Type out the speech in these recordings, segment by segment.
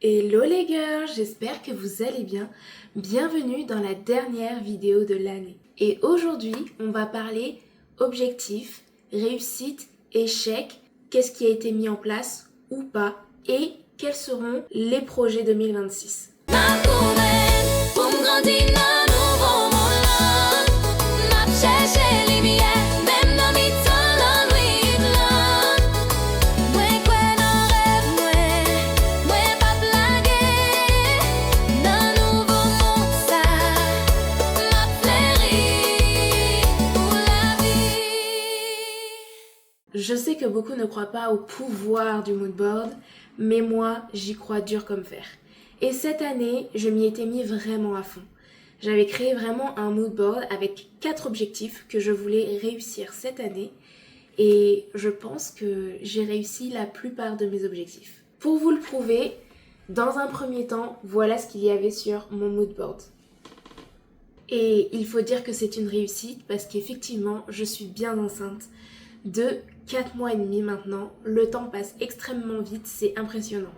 Hello les girls, j'espère que vous allez bien. Bienvenue dans la dernière vidéo de l'année. Et aujourd'hui, on va parler objectifs, réussite, échec, qu'est-ce qui a été mis en place ou pas et quels seront les projets 2026. Je sais que beaucoup ne croient pas au pouvoir du mood board, mais moi, j'y crois dur comme fer. Et cette année, je m'y étais mis vraiment à fond. J'avais créé vraiment un mood board avec 4 objectifs que je voulais réussir cette année et je pense que j'ai réussi la plupart de mes objectifs. Pour vous le prouver, dans un premier temps, voilà ce qu'il y avait sur mon mood board. Et il faut dire que c'est une réussite parce qu'effectivement, je suis bien enceinte de 4 mois et demi maintenant. Le temps passe extrêmement vite, c'est impressionnant.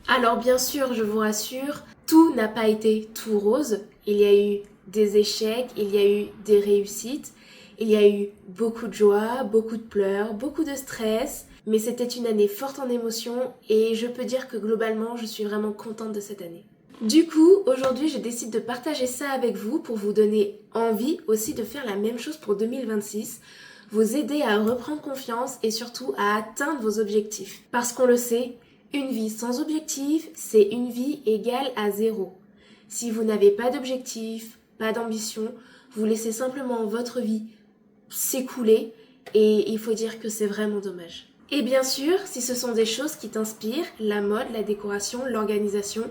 Alors bien sûr, je vous rassure, tout n'a pas été tout rose. Il y a eu des échecs, il y a eu des réussites, il y a eu beaucoup de joie, beaucoup de pleurs, beaucoup de stress. Mais c'était une année forte en émotions et je peux dire que globalement, je suis vraiment contente de cette année. Du coup, aujourd'hui, je décide de partager ça avec vous pour vous donner envie aussi de faire la même chose pour 2026. Vous aider à reprendre confiance et surtout à atteindre vos objectifs. Parce qu'on le sait, une vie sans objectif, c'est une vie égale à 0. Si vous n'avez pas d'objectif, pas d'ambition, vous laissez simplement votre vie s'écouler et il faut dire que c'est vraiment dommage. Et bien sûr, si ce sont des choses qui t'inspirent, la mode, la décoration, l'organisation,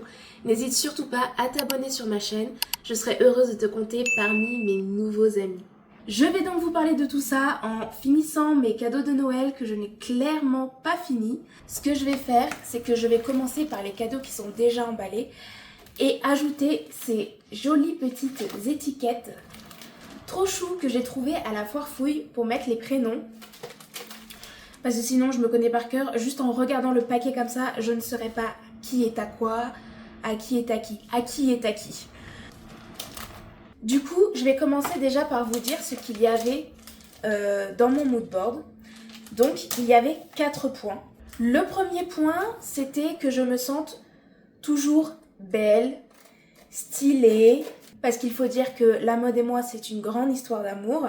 n'hésite surtout pas à t'abonner sur ma chaîne. Je serai heureuse de te compter parmi mes nouveaux amis. Je vais donc vous parler de tout ça en finissant mes cadeaux de Noël que je n'ai clairement pas fini. Ce que je vais faire, c'est que je vais commencer par les cadeaux qui sont déjà emballés et ajouter ces jolies petites étiquettes trop chou que j'ai trouvées à la foire fouille pour mettre les prénoms. Parce que sinon, je me connais par cœur. Juste en regardant le paquet comme ça, je ne saurais pas qui est à quoi, à qui est à qui est à qui. Du coup, je vais commencer déjà par vous dire ce qu'il y avait dans mon mood board. Donc, il y avait 4 points. Le premier point, c'était que je me sente toujours belle, stylée. Parce qu'il faut dire que la mode et moi, c'est une grande histoire d'amour.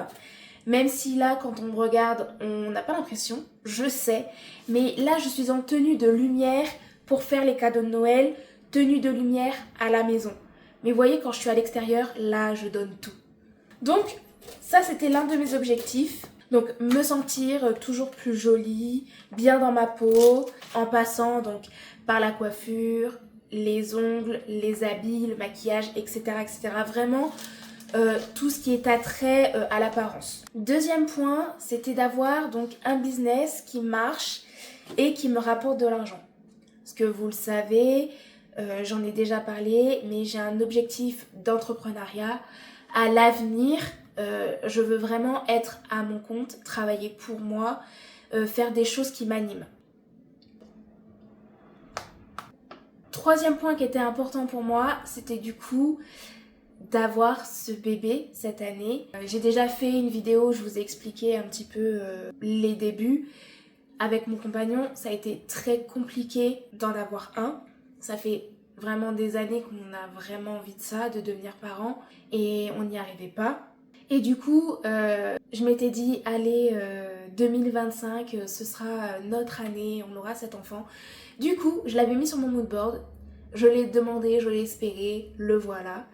Même si là, quand on me regarde, on n'a pas l'impression, je sais. Mais là, je suis en tenue de lumière pour faire les cadeaux de Noël, tenue de lumière à la maison. Mais vous voyez, quand je suis à l'extérieur, là, je donne tout. Donc, ça, c'était l'un de mes objectifs. Donc, me sentir toujours plus jolie, bien dans ma peau, en passant donc par la coiffure, les ongles, les habits, le maquillage, etc. etc. Vraiment, tout ce qui est attrait à l'apparence. Deuxième point, c'était d'avoir donc un business qui marche et qui me rapporte de l'argent. Parce que vous le savez... j'en ai déjà parlé, mais j'ai un objectif d'entrepreneuriat. À l'avenir, je veux vraiment être à mon compte, travailler pour moi, faire des choses qui m'animent. Troisième point qui était important pour moi, c'était du coup d'avoir ce bébé cette année. J'ai déjà fait une vidéo où je vous ai expliqué un petit peu les débuts. Avec mon compagnon, ça a été très compliqué d'en avoir un. Ça fait vraiment des années qu'on a vraiment envie de ça, de devenir parents, et on n'y arrivait pas. Et du coup, je m'étais dit, allez, 2025, ce sera notre année, on aura cet enfant. Du coup, je l'avais mis sur mon mood board, je l'ai demandé, je l'ai espéré, le voilà.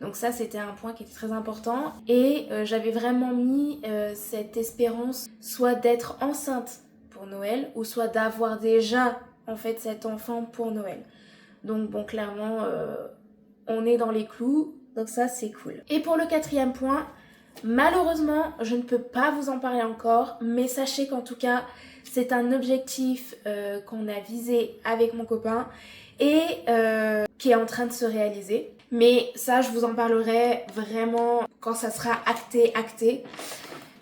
Donc ça, c'était un point qui était très important. Et j'avais vraiment mis cette espérance, soit d'être enceinte pour Noël, ou soit d'avoir déjà, en fait, cet enfant pour Noël. Donc bon, clairement, on est dans les clous, donc ça c'est cool. Et pour le quatrième point, malheureusement, je ne peux pas vous en parler encore, mais sachez qu'en tout cas, c'est un objectif qu'on a visé avec mon copain et qui est en train de se réaliser. Mais ça, je vous en parlerai vraiment quand ça sera acté.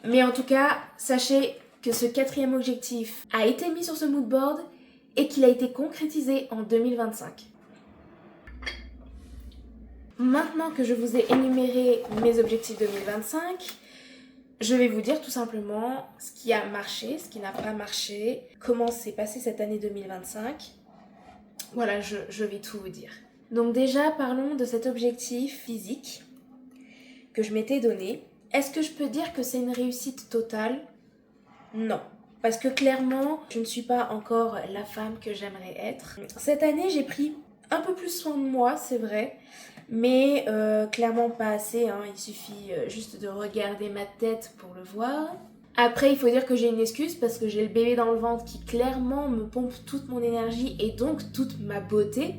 Mais en tout cas, sachez que ce quatrième objectif a été mis sur ce mood board et qu'il a été concrétisé en 2025. Maintenant que je vous ai énuméré mes objectifs 2025, je vais vous dire tout simplement ce qui a marché, ce qui n'a pas marché, comment s'est passée cette année 2025. Voilà, je vais tout vous dire. Donc déjà, parlons de cet objectif physique que je m'étais donné. Est-ce que je peux dire que c'est une réussite totale? Non. Parce que clairement, je ne suis pas encore la femme que j'aimerais être. Cette année, j'ai pris un peu plus soin de moi, c'est vrai. Mais clairement pas assez, hein. Il suffit juste de regarder ma tête pour le voir. Après, il faut dire que j'ai une excuse parce que j'ai le bébé dans le ventre qui clairement me pompe toute mon énergie et donc toute ma beauté.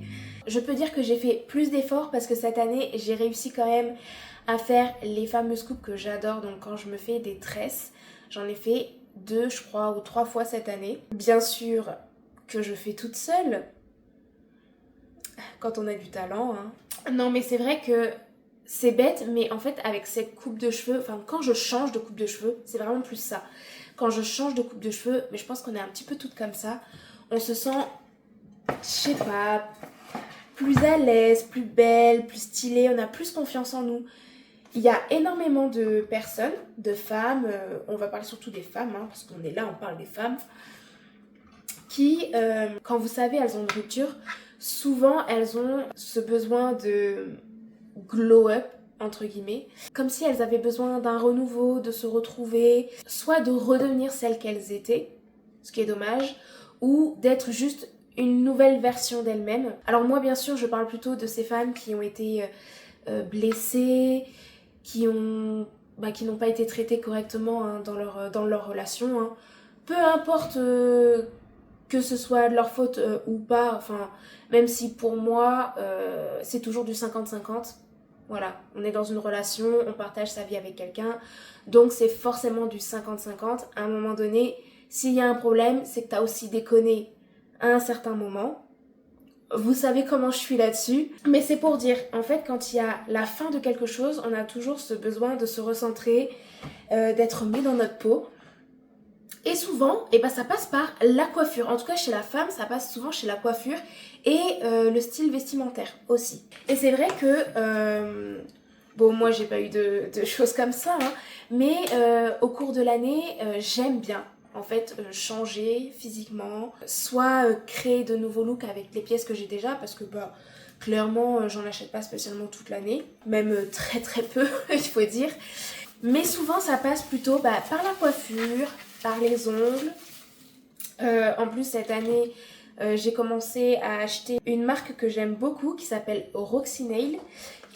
Je peux dire que j'ai fait plus d'efforts parce que cette année, j'ai réussi quand même à faire les fameuses coupes que j'adore. Donc quand je me fais des tresses, j'en ai fait 2, je crois, ou 3 fois cette année. Bien sûr que je fais toute seule, quand on a du talent, hein. Non, mais c'est vrai que c'est bête, mais en fait, avec cette coupe de cheveux, enfin, quand je change de coupe de cheveux, c'est vraiment plus ça. Quand je change de coupe de cheveux, mais je pense qu'on est un petit peu toutes comme ça, on se sent, je sais pas, plus à l'aise, plus belle, plus stylée, on a plus confiance en nous. Il y a énormément de personnes, de femmes, on va parler surtout des femmes, hein, parce qu'on est là, on parle des femmes, qui, quand vous savez, elles ont une rupture, souvent elles ont ce besoin de glow up, entre guillemets, comme si elles avaient besoin d'un renouveau, de se retrouver, soit de redevenir celles qu'elles étaient, ce qui est dommage, ou d'être juste une nouvelle version d'elles-mêmes. Alors moi, bien sûr, je parle plutôt de ces femmes qui ont été blessées, qui n'ont pas été traitées correctement, hein, dans leur relation, hein. Peu importe que ce soit de leur faute ou pas, enfin, même si pour moi, c'est toujours du 50-50. Voilà, on est dans une relation, on partage sa vie avec quelqu'un, donc c'est forcément du 50-50. À un moment donné, s'il y a un problème, c'est que tu as aussi déconné à un certain moment. Vous savez comment je suis là-dessus. Mais c'est pour dire, en fait, quand il y a la fin de quelque chose, on a toujours ce besoin de se recentrer, d'être mis dans notre peau. Et souvent, eh ben, ça passe par la coiffure. En tout cas, chez la femme, ça passe souvent chez la coiffure et le style vestimentaire aussi. Et c'est vrai que, bon, moi, j'ai pas eu de choses comme ça, hein, mais au cours de l'année, j'aime bien, en fait, changer physiquement, soit créer de nouveaux looks avec les pièces que j'ai déjà, parce que, bah, clairement, j'en achète pas spécialement toute l'année, même très très peu, il faut dire. Mais souvent, ça passe plutôt par la coiffure, par les ongles. En plus, cette année, j'ai commencé à acheter une marque que j'aime beaucoup qui s'appelle Roxy Nail.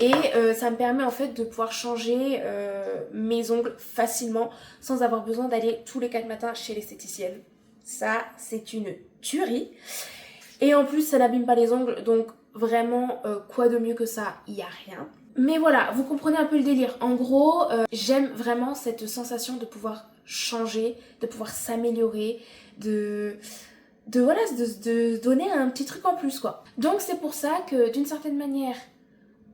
Et ça me permet en fait de pouvoir changer mes ongles facilement sans avoir besoin d'aller tous les 4 matins chez l'esthéticienne. Ça, c'est une tuerie. Et en plus, ça n'abîme pas les ongles, donc vraiment, quoi de mieux que ça, il n'y a rien. Mais voilà, vous comprenez un peu le délire. En gros, j'aime vraiment cette sensation de pouvoir changer, de pouvoir s'améliorer, de donner un petit truc en plus, quoi. Donc c'est pour ça que d'une certaine manière,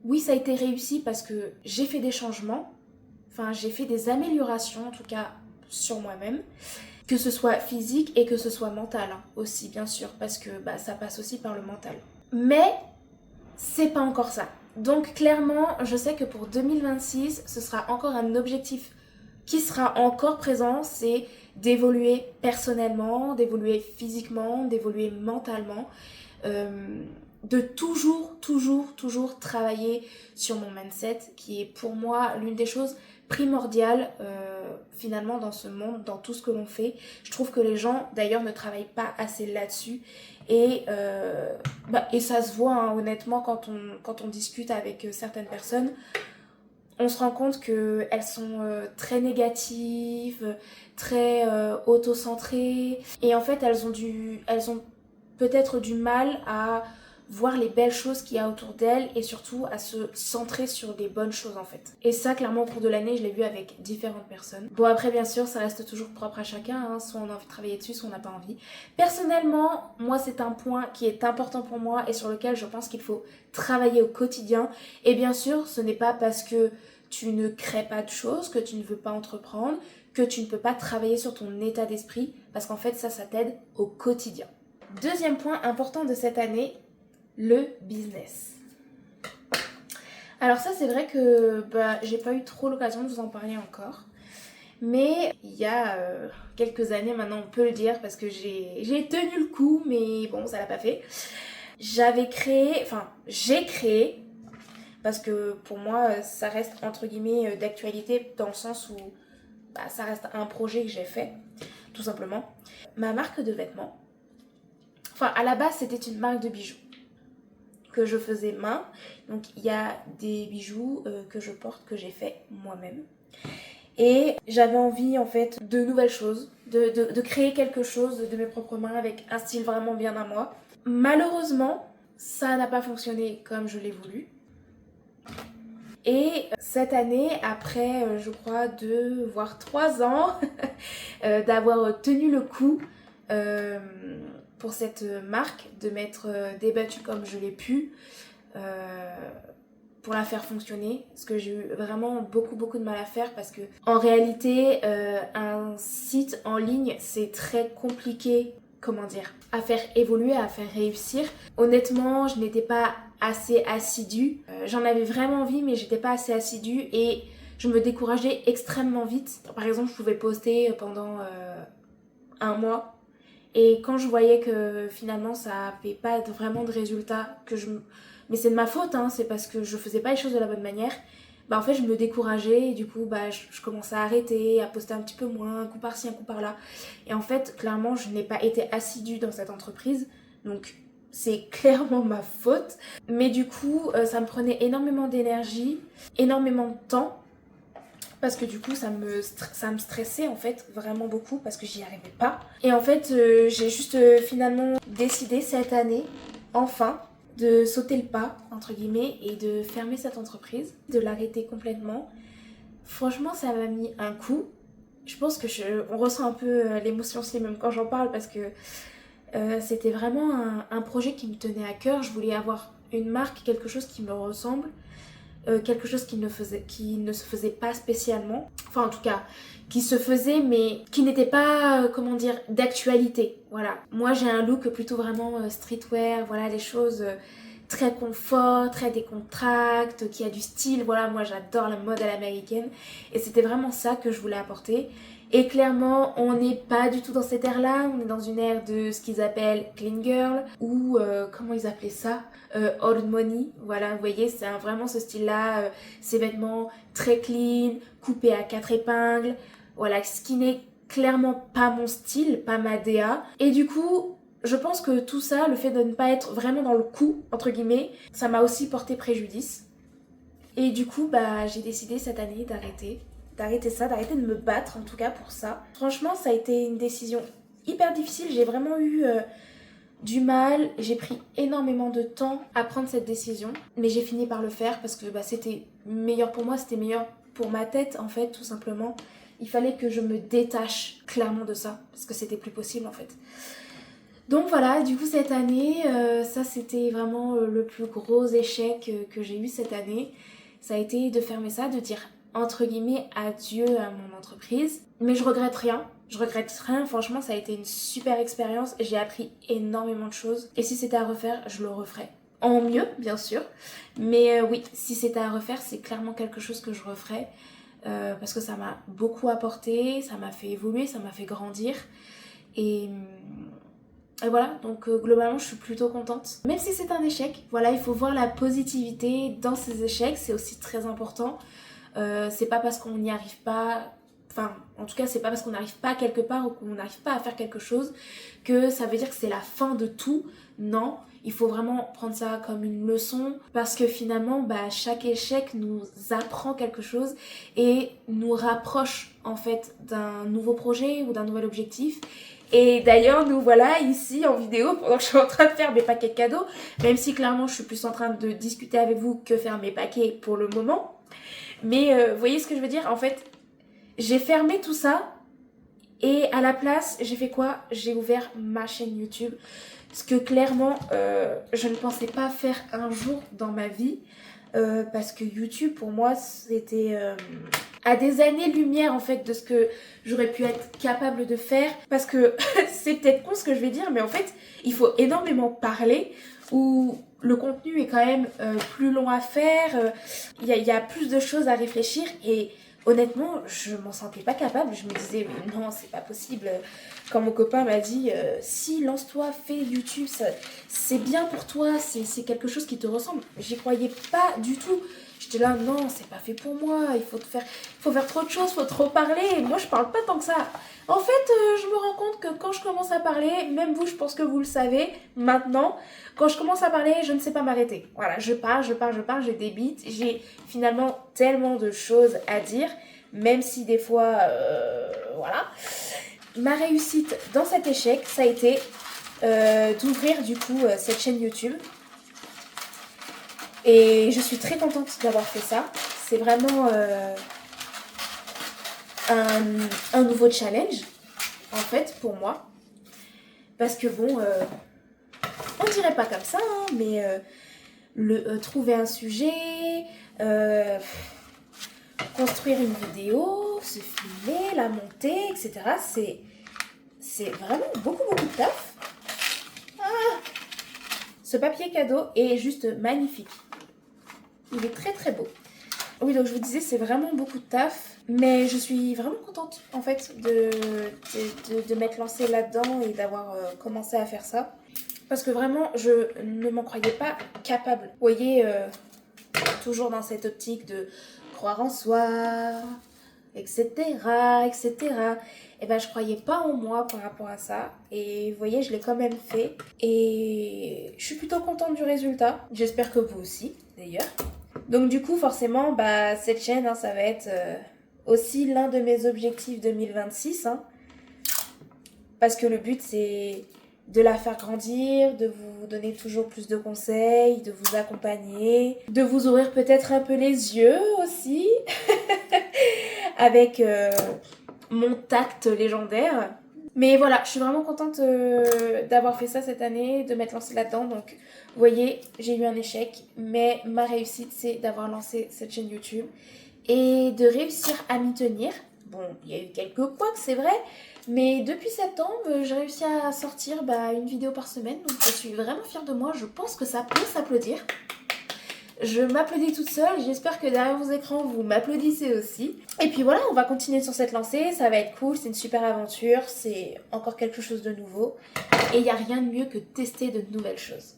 oui, ça a été réussi parce que j'ai fait des changements, enfin j'ai fait des améliorations en tout cas sur moi-même, que ce soit physique et que ce soit mental, hein, aussi bien sûr, parce que bah, ça passe aussi par le mental. Mais c'est pas encore ça. Donc clairement, je sais que pour 2026, ce sera encore un objectif qui sera encore présent, c'est d'évoluer personnellement, d'évoluer physiquement, d'évoluer mentalement, de toujours travailler sur mon mindset, qui est pour moi l'une des choses primordiales finalement dans ce monde, dans tout ce que l'on fait. Je trouve que les gens d'ailleurs ne travaillent pas assez là-dessus et ça se voit, hein, honnêtement quand on discute avec certaines personnes. On se rend compte qu'elles sont très négatives, très auto-centrées. Et en fait, elles ont peut-être du mal à voir les belles choses qu'il y a autour d'elles et surtout à se centrer sur les bonnes choses en fait. Et ça, clairement, au cours de l'année, je l'ai vu avec différentes personnes. Bon, après, bien sûr, ça reste toujours propre à chacun, hein. Soit on a envie de travailler dessus, soit on n'a pas envie. Personnellement, moi, c'est un point qui est important pour moi et sur lequel je pense qu'il faut travailler au quotidien. Et bien sûr, ce n'est pas parce que tu ne crées pas de choses, que tu ne veux pas entreprendre, que tu ne peux pas travailler sur ton état d'esprit, parce qu'en fait, ça t'aide au quotidien. Deuxième point important de cette année, le business. Alors ça c'est vrai que j'ai pas eu trop l'occasion de vous en parler encore. Mais il y a quelques années maintenant, on peut le dire, parce que j'ai tenu le coup, mais bon, ça l'a pas fait. J'ai créé, parce que pour moi, ça reste entre guillemets d'actualité, dans le sens où ça reste un projet que j'ai fait, tout simplement. Ma marque de vêtements, enfin à la base c'était une marque de bijoux que je faisais main. Donc il y a des bijoux que je porte, que j'ai fait moi-même. Et j'avais envie en fait de nouvelles choses, de créer quelque chose de mes propres mains avec un style vraiment bien à moi. Malheureusement, ça n'a pas fonctionné comme je l'ai voulu. Et cette année, après je crois 2 voire 3 ans d'avoir tenu le coup pour cette marque, de m'être débattue comme je l'ai pu, pour la faire fonctionner, parce que j'ai eu vraiment beaucoup de mal à faire, parce que en réalité un site en ligne c'est très compliqué, comment dire, à faire évoluer, à faire réussir. Honnêtement, je n'étais pas assez assidue, j'en avais vraiment envie mais j'étais pas assez assidue et je me décourageais extrêmement vite. Par exemple, je pouvais poster pendant un mois et quand je voyais que finalement ça n'avait pas vraiment de résultat, mais c'est de ma faute, hein, c'est parce que je faisais pas les choses de la bonne manière, en fait je me décourageais et du coup je commençais à arrêter, à poster un petit peu moins, un coup par-ci, un coup par-là. Et en fait, clairement, je n'ai pas été assidue dans cette entreprise, donc c'est clairement ma faute. Mais du coup, ça me prenait énormément d'énergie, énormément de temps, parce que du coup ça me stressait en fait vraiment beaucoup, parce que j'y arrivais pas. Et en fait j'ai juste finalement décidé cette année, enfin, de sauter le pas entre guillemets et de fermer cette entreprise, de l'arrêter complètement. Franchement ça m'a mis un coup. Je pense que on ressent un peu l'émotion aussi même quand j'en parle, parce que c'était vraiment un projet qui me tenait à cœur. Je voulais avoir une marque, quelque chose qui me ressemble, quelque chose qui ne se faisait pas spécialement. Enfin, en tout cas, qui se faisait, mais qui n'était pas, comment dire, d'actualité. Voilà. Moi, j'ai un look plutôt vraiment streetwear, voilà, les choses très confort, très décontracte, qui a du style. Voilà, moi, j'adore la mode à l'américaine. Et c'était vraiment ça que je voulais apporter. Et clairement, on n'est pas du tout dans cette ère-là, on est dans une ère de ce qu'ils appellent clean girl, ou comment ils appelaient ça, old money. Voilà, vous voyez, c'est vraiment ce style-là, ces vêtements très clean, coupés à 4 épingles, voilà, ce qui n'est clairement pas mon style, pas ma DA. Et du coup, je pense que tout ça, le fait de ne pas être vraiment dans le coup, entre guillemets, ça m'a aussi porté préjudice. Et du coup, j'ai décidé cette année d'arrêter ça, d'arrêter de me battre en tout cas pour ça. Franchement, ça a été une décision hyper difficile, j'ai vraiment eu du mal, j'ai pris énormément de temps à prendre cette décision, mais j'ai fini par le faire parce que c'était meilleur pour moi, c'était meilleur pour ma tête en fait, tout simplement. Il fallait que je me détache clairement de ça, parce que c'était plus possible en fait. Donc voilà, du coup cette année, ça c'était vraiment le plus gros échec que j'ai eu cette année. Ça a été de fermer ça, de dire entre guillemets adieu à mon entreprise. Mais je regrette rien, franchement ça a été une super expérience, j'ai appris énormément de choses. Et si c'était à refaire, je le referais. En mieux, bien sûr. Mais oui, si c'était à refaire, c'est clairement quelque chose que je referais. Parce que ça m'a beaucoup apporté, ça m'a fait évoluer, ça m'a fait grandir. Et voilà, donc globalement je suis plutôt contente. Même si c'est un échec, voilà, il faut voir la positivité dans ces échecs, c'est aussi très important. C'est pas parce qu'on n'y arrive pas, enfin en tout cas c'est pas parce qu'on n'arrive pas quelque part ou qu'on n'arrive pas à faire quelque chose que ça veut dire que c'est la fin de tout. Non, il faut vraiment prendre ça comme une leçon, parce que finalement chaque échec nous apprend quelque chose et nous rapproche en fait d'un nouveau projet ou d'un nouvel objectif. Et d'ailleurs nous voilà ici en vidéo pendant que je suis en train de faire mes paquets de cadeaux, même si clairement je suis plus en train de discuter avec vous que faire mes paquets pour le moment. Mais vous voyez ce que je veux dire? En fait, j'ai fermé tout ça et à la place, j'ai fait quoi? J'ai ouvert ma chaîne YouTube. Ce que clairement, je ne pensais pas faire un jour dans ma vie. Parce que YouTube, pour moi, c'était à des années-lumière en fait de ce que j'aurais pu être capable de faire. Parce que c'est peut-être con ce que je vais dire, mais en fait, il faut énormément parler où le contenu est quand même plus long à faire, y a plus de choses à réfléchir et honnêtement, je m'en sentais pas capable. Je me disais, mais non, c'est pas possible. Quand mon copain m'a dit, si, lance-toi, fais YouTube, c'est bien pour toi, c'est quelque chose qui te ressemble. J'y croyais pas du tout. J'étais là, non, c'est pas fait pour moi, faut faire trop de choses, faut trop parler. Moi, je parle pas tant que ça. En fait, je me rends compte que quand je commence à parler, même vous, je pense que vous le savez maintenant, quand je commence à parler, je ne sais pas m'arrêter. Voilà, je parle, j'ai des beats, j'ai finalement tellement de choses à dire, même si des fois, voilà. Ma réussite dans cet échec, ça a été d'ouvrir du coup cette chaîne YouTube. Et je suis très contente d'avoir fait ça. C'est vraiment un nouveau challenge, en fait, pour moi. Parce que bon, on dirait pas comme ça, hein, mais trouver un sujet, construire une vidéo, se filmer, la monter, etc. C'est vraiment beaucoup de taf. Ah, ce papier cadeau est juste magnifique. Il est très beau. Oui, donc je vous disais, c'est vraiment beaucoup de taf. Mais je suis vraiment contente, en fait, de m'être lancée là-dedans et d'avoir commencé à faire ça. Parce que vraiment, je ne m'en croyais pas capable. Vous voyez, toujours dans cette optique de croire en soi, etc., etc. Et ben, je croyais pas en moi par rapport à ça. Et vous voyez, je l'ai quand même fait. Et je suis plutôt contente du résultat. J'espère que vous aussi, d'ailleurs. Donc du coup, forcément, bah, cette chaîne, hein, ça va être aussi l'un de mes objectifs 2026. Hein, parce que le but, c'est de la faire grandir, de vous donner toujours plus de conseils, de vous accompagner, de vous ouvrir peut-être un peu les yeux aussi, avec mon tact légendaire. Mais voilà, je suis vraiment contente d'avoir fait ça cette année, de m'être lancée là-dedans. Donc, vous voyez, j'ai eu un échec, mais ma réussite, c'est d'avoir lancé cette chaîne YouTube et de réussir à m'y tenir. Bon, il y a eu quelques couacs, c'est vrai, mais depuis septembre, j'ai réussi à sortir une vidéo par semaine. Donc, je suis vraiment fière de moi. Je pense que ça peut s'applaudir. Je m'applaudis toute seule, j'espère que derrière vos écrans vous m'applaudissez aussi. Et puis voilà, on va continuer sur cette lancée, ça va être cool, c'est une super aventure, c'est encore quelque chose de nouveau. Et il n'y a rien de mieux que de tester de nouvelles choses.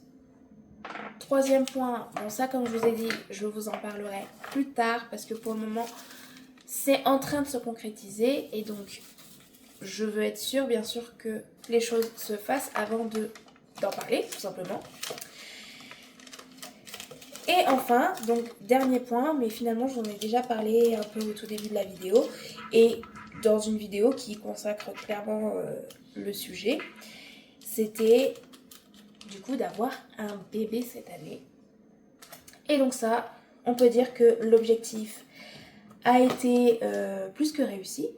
Troisième point, bon ça comme je vous ai dit, je vous en parlerai plus tard parce que pour le moment c'est en train de se concrétiser et donc je veux être sûre bien sûr que les choses se fassent avant d'en parler tout simplement. Et enfin, donc dernier point, mais finalement j'en ai déjà parlé un peu au tout début de la vidéo et dans une vidéo qui consacre clairement le sujet, c'était du coup d'avoir un bébé cette année. Et donc ça, on peut dire que l'objectif a été plus que réussi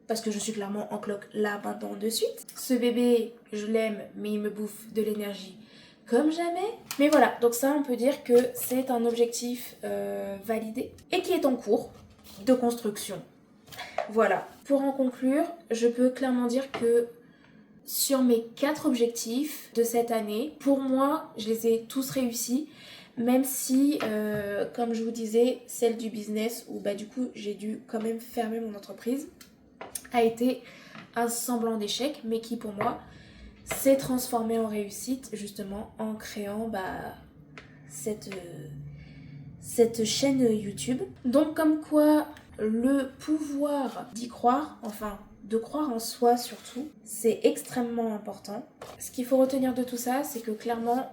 parce que je suis clairement en cloque là maintenant de suite. Ce bébé, je l'aime, mais il me bouffe de l'énergie comme jamais. Mais voilà, donc ça on peut dire que c'est un objectif validé et qui est en cours de construction. Voilà, pour en conclure, je peux clairement dire que sur mes 4 objectifs de cette année, pour moi, je les ai tous réussis. Même si, comme je vous disais, celle du business, où du coup j'ai dû quand même fermer mon entreprise, a été un semblant d'échec, mais qui pour moi s'est transformé en réussite justement en créant cette chaîne YouTube. Donc comme quoi le pouvoir d'y croire, enfin de croire en soi surtout, c'est extrêmement important. Ce qu'il faut retenir de tout ça, c'est que clairement,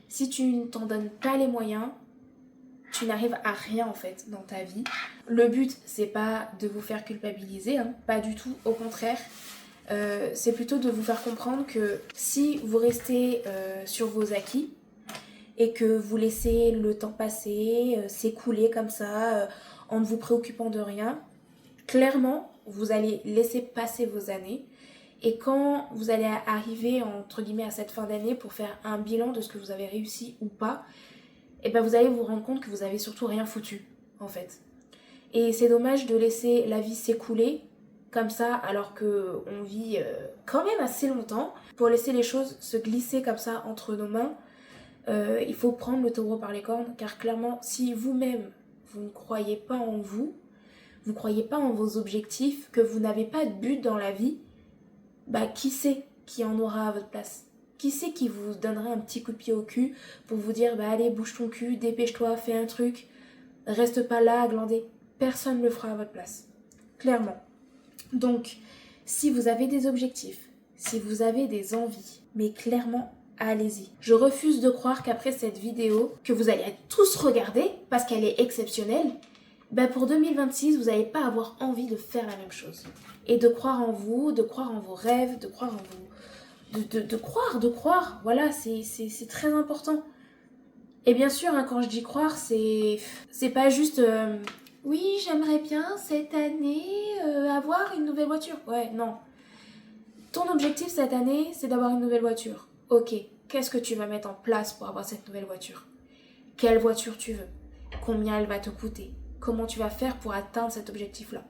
si tu ne t'en donnes pas les moyens, tu n'arrives à rien en fait dans ta vie. Le but, c'est pas de vous faire culpabiliser, hein, pas du tout, au contraire. C'est plutôt de vous faire comprendre que si vous restez sur vos acquis et que vous laissez le temps passer, s'écouler comme ça, en ne vous préoccupant de rien, clairement, vous allez laisser passer vos années. Et quand vous allez arriver, entre guillemets, à cette fin d'année pour faire un bilan de ce que vous avez réussi ou pas, et vous allez vous rendre compte que vous avez surtout rien foutu, en fait. Et c'est dommage de laisser la vie s'écouler comme ça alors qu'on vit quand même assez longtemps. Pour laisser les choses se glisser comme ça entre nos mains, il faut prendre le taureau par les cornes, car clairement, si vous-même, vous ne croyez pas en vous, vous ne croyez pas en vos objectifs, que vous n'avez pas de but dans la vie, bah qui sait qui en aura à votre place? Qui c'est qui vous donnerait un petit coup de pied au cul pour vous dire bah allez bouge ton cul, dépêche-toi, fais un truc, reste pas là à glander. Personne ne le fera à votre place, clairement. Donc si vous avez des objectifs, si vous avez des envies, mais clairement allez-y. Je refuse de croire qu'après cette vidéo, que vous allez tous regarder parce qu'elle est exceptionnelle, bah pour 2026 vous n'allez pas avoir envie de faire la même chose. Et de croire en vous, de croire en vos rêves, de croire en vous. De croire, voilà, c'est très important. Et bien sûr, hein, quand je dis croire, c'est pas juste oui, j'aimerais bien cette année avoir une nouvelle voiture. Ouais, non. Ton objectif cette année, c'est d'avoir une nouvelle voiture. Ok, qu'est-ce que tu vas mettre en place pour avoir cette nouvelle voiture? Quelle voiture tu veux? Combien elle va te coûter? Comment tu vas faire pour atteindre cet objectif-là?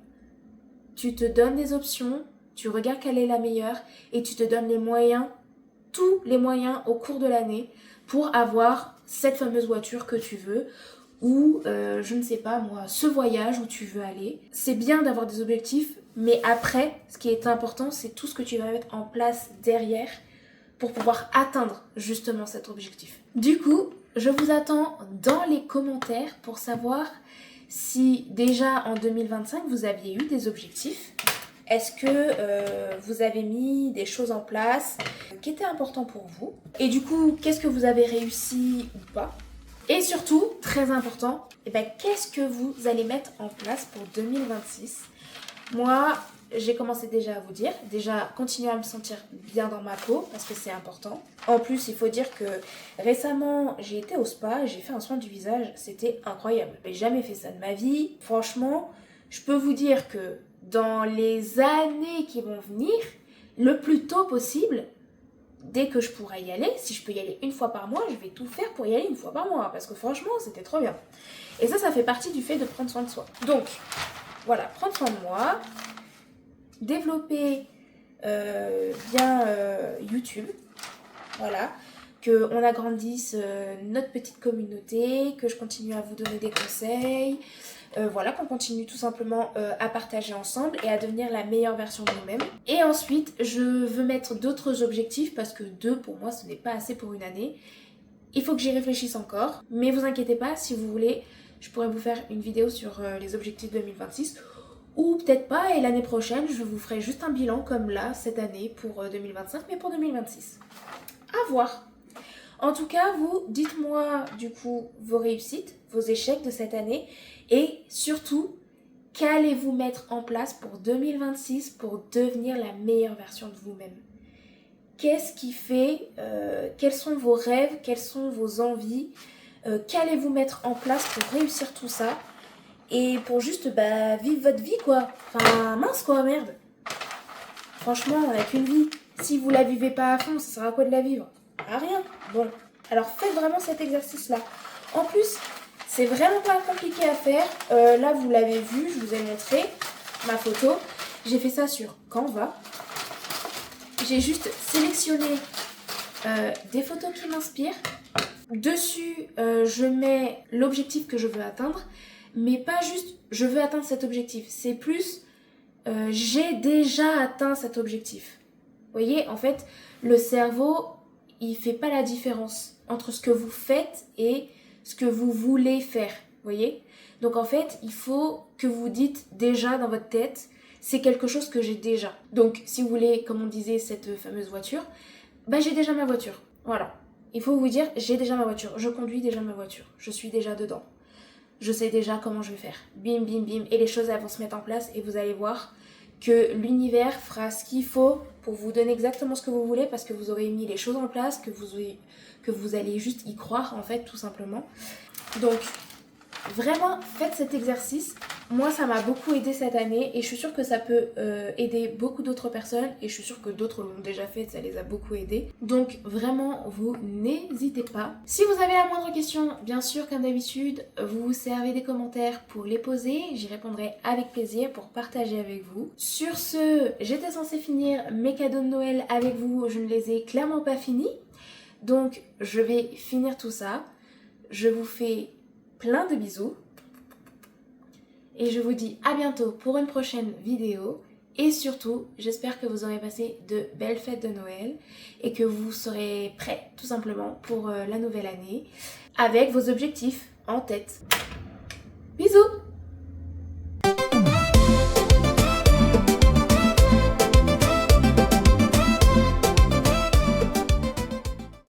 Tu te donnes des options, tu regardes quelle est la meilleure et tu te donnes les moyens, tous les moyens au cours de l'année pour avoir cette fameuse voiture que tu veux ou je ne sais pas moi, ce voyage où tu veux aller. C'est bien d'avoir des objectifs, mais après, ce qui est important, c'est tout ce que tu vas mettre en place derrière pour pouvoir atteindre justement cet objectif. Du coup, je vous attends dans les commentaires pour savoir si déjà en 2025 vous aviez eu des objectifs. Est-ce que vous avez mis des choses en place qui étaient importantes pour vous? Et du coup, qu'est-ce que vous avez réussi ou pas? Et surtout, très important, qu'est-ce que vous allez mettre en place pour 2026? Moi, j'ai commencé déjà à vous dire, déjà continuer à me sentir bien dans ma peau parce que c'est important. En plus, il faut dire que récemment, j'ai été au spa, j'ai fait un soin du visage, c'était incroyable. J'ai jamais fait ça de ma vie. Franchement, je peux vous dire que dans les années qui vont venir, le plus tôt possible, dès que je pourrai y aller, si je peux y aller une fois par mois, je vais tout faire pour y aller une fois par mois parce que franchement, c'était trop bien. Et ça fait partie du fait de prendre soin de soi. Donc, voilà, prendre soin de moi, développer bien YouTube, voilà, qu'on agrandisse notre petite communauté, que je continue à vous donner des conseils, voilà, qu'on continue tout simplement à partager ensemble et à devenir la meilleure version de nous-mêmes. Et ensuite, je veux mettre d'autres objectifs parce que 2 pour moi, ce n'est pas assez pour une année. Il faut que j'y réfléchisse encore, mais vous inquiétez pas, si vous voulez, je pourrais vous faire une vidéo sur les objectifs 2026 ou peut-être pas, et l'année prochaine, je vous ferai juste un bilan comme là, cette année pour 2025, mais pour 2026. À voir. En tout cas, vous, dites-moi du coup vos réussites, vos échecs de cette année, et surtout, qu'allez-vous mettre en place pour 2026 pour devenir la meilleure version de vous-même? Qu'est-ce qui fait, quels sont vos rêves, quelles sont vos envies, qu'allez-vous mettre en place pour réussir tout ça et pour juste vivre votre vie quoi. Enfin mince quoi, merde. Franchement, on n'a qu'une vie. Si vous la vivez pas à fond, ça sert à quoi de la vivre? À rien. Bon, alors faites vraiment cet exercice-là. En plus, c'est vraiment pas compliqué à faire. Là, vous l'avez vu, je vous ai montré ma photo. J'ai fait ça sur Canva. J'ai juste sélectionné des photos qui m'inspirent. Dessus, je mets l'objectif que je veux atteindre, mais pas juste je veux atteindre cet objectif. C'est plus j'ai déjà atteint cet objectif. Vous voyez, en fait, le cerveau, il fait pas la différence entre ce que vous faites et ce que vous voulez faire. Vous voyez? Donc en fait, il faut que vous dites déjà dans votre tête, c'est quelque chose que j'ai déjà. Donc si vous voulez, comme on disait, cette fameuse voiture, j'ai déjà ma voiture. Voilà. Il faut vous dire, j'ai déjà ma voiture, je conduis déjà ma voiture, je suis déjà dedans. Je sais déjà comment je vais faire. Bim, bim, bim. Et les choses, elles vont se mettre en place et vous allez voir que l'univers fera ce qu'il faut pour vous donner exactement ce que vous voulez parce que vous aurez mis les choses en place, que vous allez juste y croire en fait, tout simplement. Donc, vraiment, faites cet exercice. Moi, ça m'a beaucoup aidé cette année et je suis sûre que ça peut aider beaucoup d'autres personnes et je suis sûre que d'autres l'ont déjà fait, ça les a beaucoup aidés. Donc vraiment, vous n'hésitez pas. Si vous avez la moindre question, bien sûr, comme d'habitude, vous vous servez des commentaires pour les poser. J'y répondrai avec plaisir pour partager avec vous. Sur ce, j'étais censée finir mes cadeaux de Noël avec vous. Je ne les ai clairement pas finis. Donc, je vais finir tout ça. Je vous fais plein de bisous. Et je vous dis à bientôt pour une prochaine vidéo. Et surtout, j'espère que vous aurez passé de belles fêtes de Noël et que vous serez prêts tout simplement pour la nouvelle année avec vos objectifs en tête. Bisous!